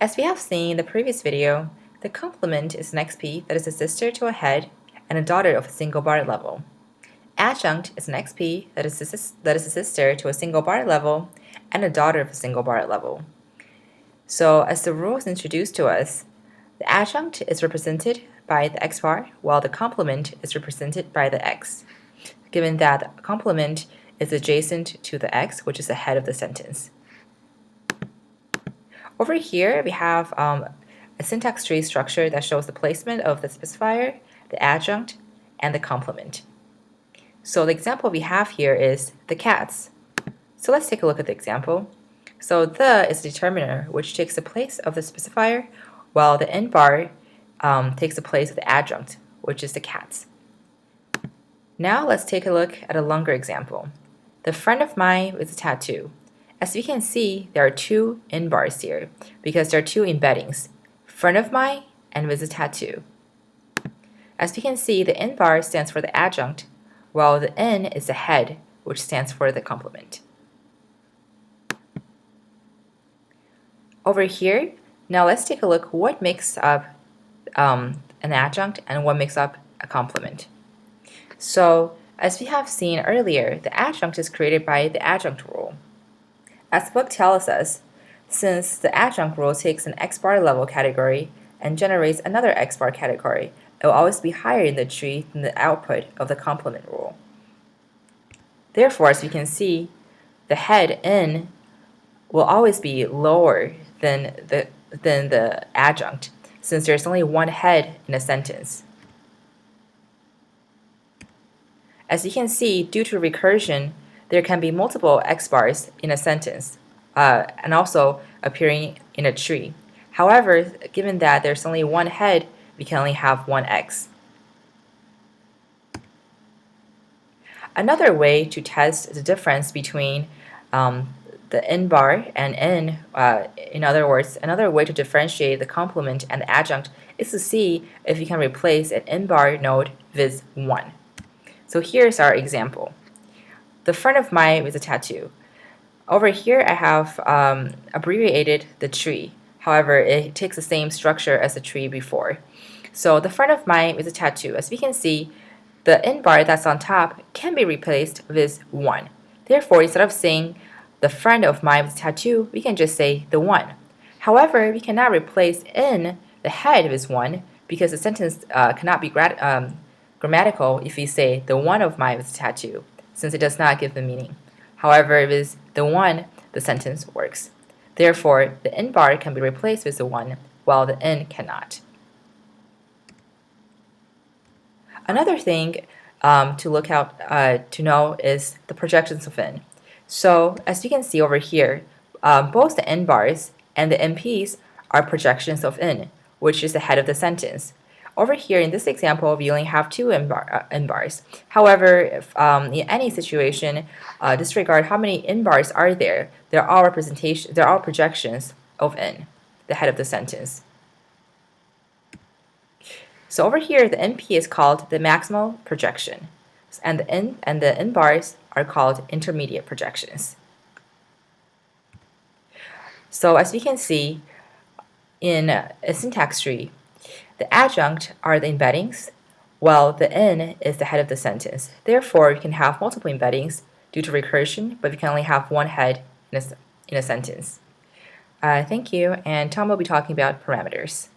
As we have seen in the previous video, the complement is an XP that is a sister to a head and a daughter of a single bar level. Adjunct is an XP that is a sister to a single bar level and a daughter of a single bar level. So as the rule is introduced to us, the adjunct is represented by the x bar while the complement is represented by the x, given that the complement is adjacent to the x, which is the head of the sentence. Over here, we have a syntax tree structure that shows the placement of the specifier, the adjunct, and the complement. So the example we have here is the cats. So let's take a look at the example. So the is the determiner, which takes the place of the specifier, while the end bar takes the place of the adjunct, which is the cats. Now let's take a look at a longer example. The friend of mine with a tattoo. As we can see, there are two end bars here because there are two embeddings, friend of mine and with a tattoo. As we can see, the end bar stands for the adjunct, while the N is the head, which stands for the complement. Over here, now let's take a look what makes up an adjunct and what makes up a complement. So, as we have seen earlier, the adjunct is created by the adjunct rule. As the book tells us, since the adjunct rule takes an x bar level category and generates another x bar category, it will always be higher in the tree than the output of the complement rule. Therefore, as you can see, the head N will always be lower than the adjunct, since there's only one head in a sentence. As you can see, due to recursion, there can be multiple x bars in a sentence, and also appearing in a tree. However, given that there's only one head, we can only have one x. Another way to test the difference between the n bar and n, in other words, another way to differentiate the complement and the adjunct is to see if you can replace an n bar node with 1. So here's our example. The friend of mine with a tattoo. Over here I have abbreviated the tree. However, it takes the same structure as the tree before. So the friend of mine with a tattoo. As we can see, the n bar that's on top can be replaced with 1. Therefore, instead of saying the friend of mine with a tattoo, we can just say the 1. However, we cannot replace n, the head, with 1 because the sentence cannot be grammatical if we say the one of mine with a tattoo, since it does not give the meaning. However, if it's the 1, the sentence works. Therefore, the n bar can be replaced with the 1, while the n cannot. Another thing to look out to know is the projections of n. So, as you can see over here, both the n bars and the NPs are projections of n, which is the head of the sentence. Over here in this example, we only have two n bars. However, if, in any situation, disregard how many n bars are there. There are projections of n, the head of the sentence. So over here, the NP is called the maximal projection, and the n bars are called intermediate projections. So as we can see in a syntax tree, the adjunct are the embeddings, while the n is the head of the sentence. Therefore, we can have multiple embeddings due to recursion, but we can only have one head in a sentence. Thank you, and Tom will be talking about parameters.